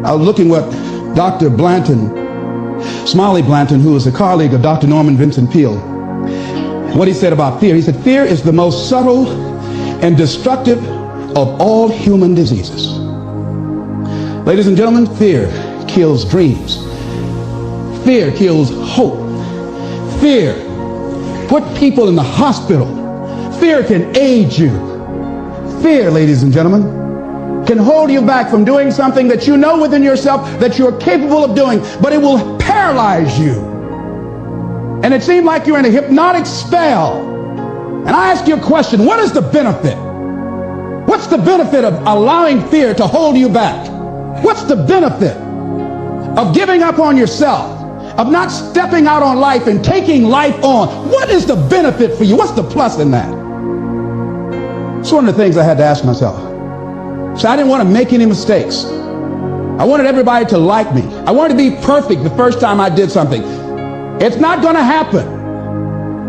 I was looking what Dr. Blanton, Smiley Blanton, who was a colleague of Dr. Norman Vincent Peale, what he said about fear. He said, fear is the most subtle and destructive of all human diseases. Ladies and gentlemen, fear kills dreams. Fear kills hope. Fear put people in the hospital. Fear can aid you. Fear, ladies and gentlemen, can hold you back from doing something that you know within yourself that you're capable of doing, but it will paralyze you. And it seemed like you're in a hypnotic spell. And I ask you a question, what is the benefit? What's the benefit of allowing fear to hold you back? What's the benefit of giving up on yourself, of not stepping out on life and taking life on? What is the benefit for you? What's the plus in that? It's one of the things I had to ask myself. So I didn't want to make any mistakes. I wanted everybody to like me. I wanted to be perfect the first time I did something. It's not going to happen.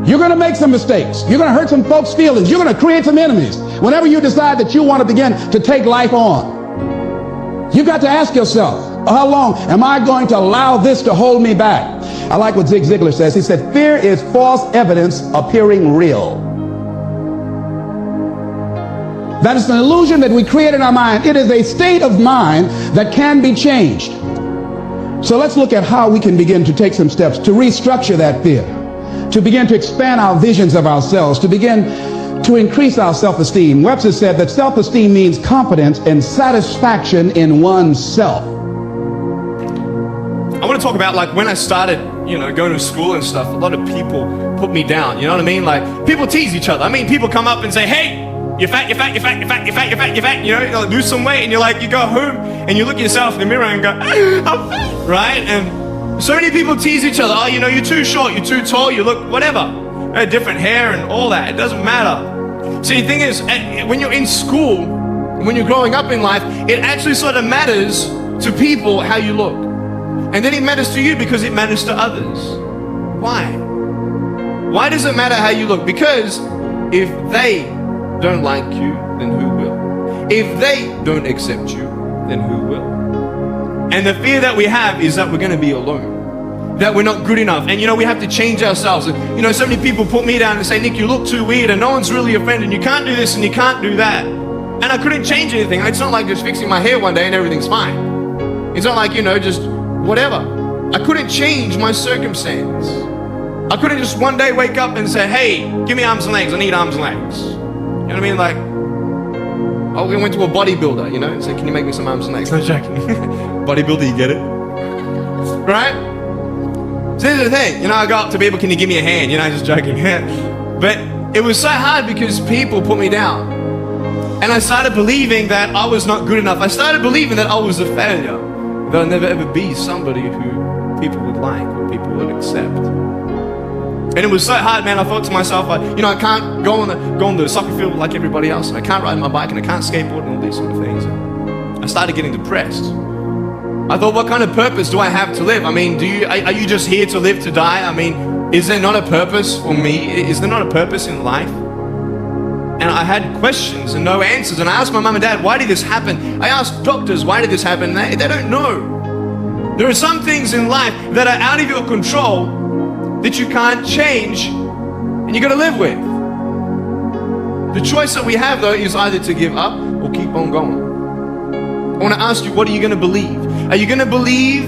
You're going to make some mistakes. You're going to hurt some folks' feelings. You're going to create some enemies whenever you decide that you want to begin to take life on. You've got to ask yourself, how long am I going to allow this to hold me back? I like what Zig Ziglar says. He said, fear is false evidence appearing real. That is an illusion that we create in our mind. It is a state of mind that can be changed. So let's look at how we can begin to take some steps to restructure that fear, to begin to expand our visions of ourselves, to begin to increase our self-esteem. Webster said that self-esteem means confidence and satisfaction in oneself. I want to talk about, like, when I started, going to school and stuff, a lot of people put me down, you know what I mean? Like, people tease each other. I mean, people come up and say, hey, you're fat, you're fat, you're fat, you're fat, you're fat, you're fat, you're fat, like, lose some weight, and you're like, you go home and you look at yourself in the mirror and go, I'm fat, right? And so many people tease each other. Oh, you're too short, you're too tall, you look whatever, different hair and all that. It doesn't matter. See, the thing is, when you're in school, when you're growing up in life, it actually sort of matters to people how you look. And then it matters to you because it matters to others. Why? Why does it matter how you look? Because if they don't like you, then who will? If they don't accept you, then who will? And the fear that we have is that we're going to be alone, that we're not good enough, and we have to change ourselves. And so many people put me down and say, Nick, you look too weird, and no one's really a friend, and you can't do this and you can't do that. And I couldn't change anything. It's not like just fixing my hair one day and everything's fine. It's not like, just whatever. I couldn't change my circumstance. I couldn't just one day wake up and say, hey, give me arms and legs, I need arms and legs. You know what I mean? Like, I went to a bodybuilder, and said, can you make me some arms and legs? No joking. Bodybuilder, you get it? Right? So this is the thing, I go up to people, can you give me a hand? Just joking. But it was so hard because people put me down. And I started believing that I was not good enough. I started believing that I was a failure. That I'll never ever be somebody who people would like or people would accept. And it was so hard, man. I thought to myself, I can't go on the soccer field like everybody else, and I can't ride my bike, and I can't skateboard, and all these sort of things. I started getting depressed. I thought, what kind of purpose do I have to live? I mean, are you just here to live to die? I mean, is there not a purpose for me? Is there not a purpose in life? And I had questions and no answers. And I asked my mom and dad, why did this happen? I asked doctors, why did this happen? They don't know. There are some things in life that are out of your control that you can't change, and you got to live with. The choice that we have, though, is either to give up or keep on going. I want to ask you, what are you going to believe? Are you going to believe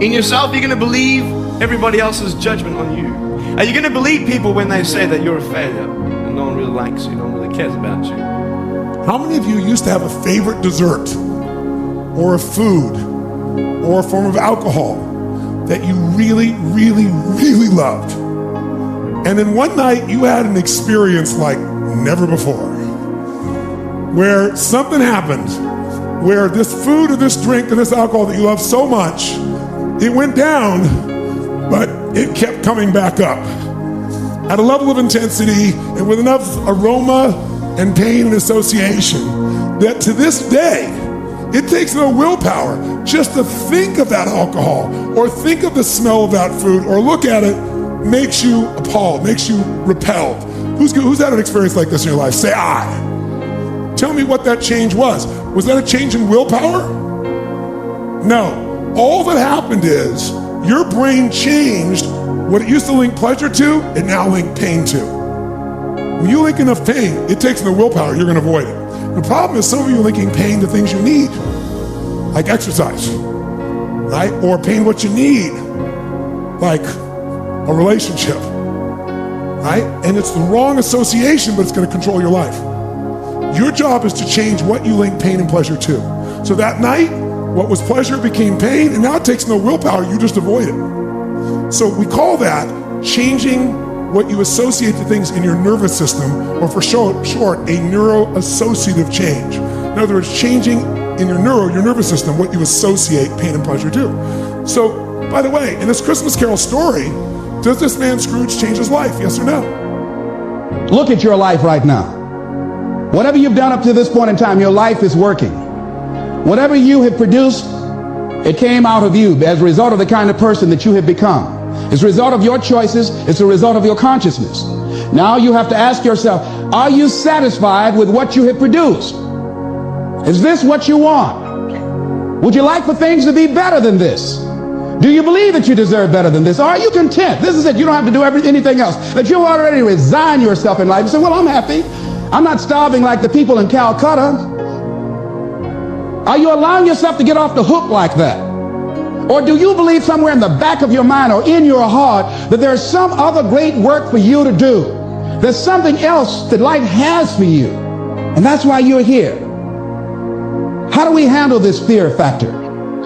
in yourself? Are you going to believe everybody else's judgment on you? Are you going to believe people when they say that you're a failure and no one really likes you, no one really cares about you? How many of you used to have a favorite dessert or a food or a form of alcohol that you really, really, really loved? And then one night you had an experience like never before, where something happened, where this food or this drink or this alcohol that you love so much, it went down, but it kept coming back up at a level of intensity and with enough aroma and pain and association that to this day, it takes no willpower just to think of that alcohol or think of the smell of that food or look at it makes you appalled, makes you repelled. Who's had an experience like this in your life? Say I. Tell me what that change was. Was that a change in willpower? No, all that happened is your brain changed what it used to link pleasure to, it now linked pain to. When you link enough pain, it takes no willpower, you're gonna avoid it. The problem is some of you are linking pain to things you need, like exercise, right? Or pain what you need, like a relationship, right? And it's the wrong association, but it's gonna control your life. Your job is to change what you link pain and pleasure to. So that night, what was pleasure became pain, and now it takes no willpower, you just avoid it. So we call that changing what you associate to things in your nervous system, or for short, a neuroassociative change. In other words, changing in your nervous system, what you associate pain and pleasure to. So, by the way, in this Christmas Carol story, does this man Scrooge change his life, yes or no? Look at your life right now. Whatever you've done up to this point in time, your life is working. Whatever you have produced, it came out of you as a result of the kind of person that you have become. It's a result of your choices. It's a result of your consciousness. Now you have to ask yourself, are you satisfied with what you have produced? Is this what you want? Would you like for things to be better than this? Do you believe that you deserve better than this? Or are you content? This is it. You don't have to do anything else. That you already resign yourself in life and say, well, I'm happy. I'm not starving like the people in Calcutta. Are you allowing yourself to get off the hook like that? Or do you believe somewhere in the back of your mind or in your heart that there's some other great work for you to do? There's something else that life has for you. And that's why you're here. How do we handle this fear factor?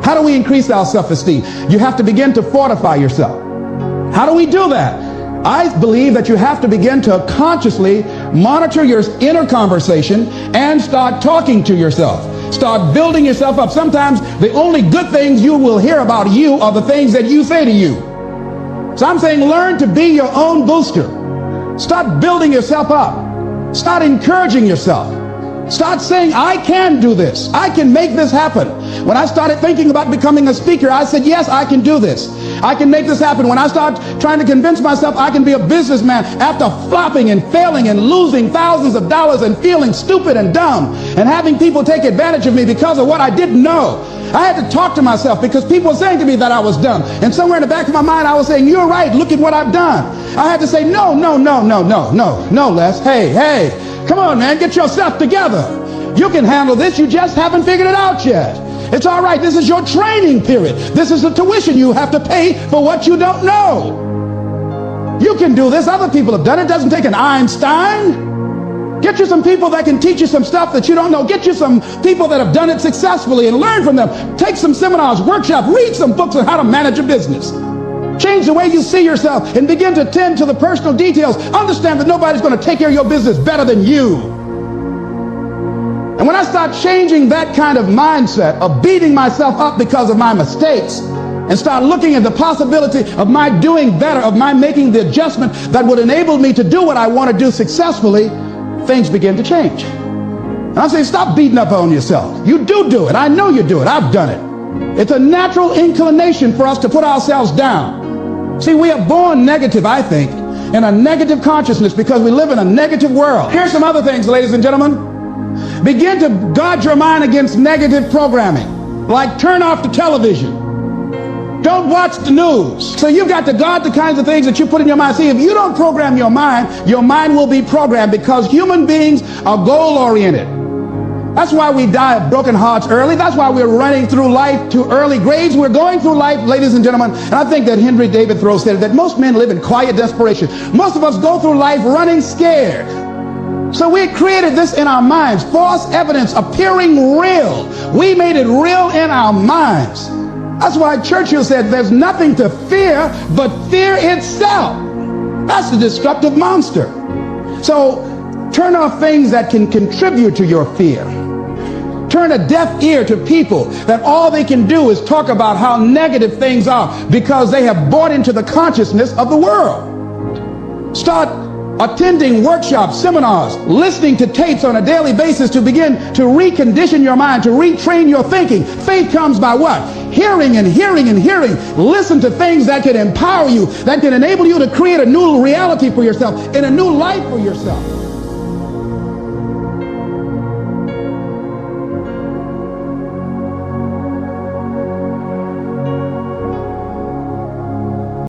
How do we increase our self-esteem? You have to begin to fortify yourself. How do we do that? I believe that you have to begin to consciously monitor your inner conversation and start talking to yourself. Start building yourself up. Sometimes the only good things you will hear about you are the things that you say to you. So I'm saying learn to be your own booster. Start building yourself up. Start encouraging yourself. Start saying, I can do this. I can make this happen. When I started thinking about becoming a speaker, I said, yes, I can do this. I can make this happen. When I start trying to convince myself I can be a businessman after flopping and failing and losing thousands of dollars and feeling stupid and dumb and having people take advantage of me because of what I didn't know, I had to talk to myself because people were saying to me that I was dumb. And somewhere in the back of my mind, I was saying, you're right. Look at what I've done. I had to say, no, Les. Hey. Come on, man, get yourself together. You can handle this. You just haven't figured it out yet. It's all right. This is your training period. This is the tuition you have to pay for what you don't know. You can do this. Other people have done it. It doesn't take an Einstein. Get you some people that can teach you some stuff that you don't know. Get you some people that have done it successfully and learn from them. Take some seminars, workshops, read some books on how to manage a business. Change the way you see yourself and begin to tend to the personal details. Understand that nobody's going to take care of your business better than you. And when I start changing that kind of mindset of beating myself up because of my mistakes and start looking at the possibility of my doing better, of my making the adjustment that would enable me to do what I want to do successfully, things begin to change. And I'm saying, stop beating up on yourself. You do it. I know you do it. I've done it. It's a natural inclination for us to put ourselves down. See, we are born negative, I think, in a negative consciousness because we live in a negative world. Here's some other things, ladies and gentlemen. Begin to guard your mind against negative programming, like turn off the television. Don't watch the news. So you've got to guard the kinds of things that you put in your mind. See, if you don't program your mind will be programmed because human beings are goal-oriented. That's why we die of broken hearts early. That's why we're running through life to early graves. We're going through life, ladies and gentlemen, and I think that Henry David Thoreau said that most men live in quiet desperation. Most of us go through life running scared. So we created this in our minds, false evidence appearing real. We made it real in our minds. That's why Churchill said there's nothing to fear but fear itself. That's the destructive monster. So turn off things that can contribute to your fear. Turn a deaf ear to people that all they can do is talk about how negative things are because they have bought into the consciousness of the world. Start attending workshops, seminars, listening to tapes on a daily basis to begin to recondition your mind, to retrain your thinking. Faith comes by what? Hearing and hearing and hearing. Listen to things that can empower you, that can enable you to create a new reality for yourself and a new life for yourself.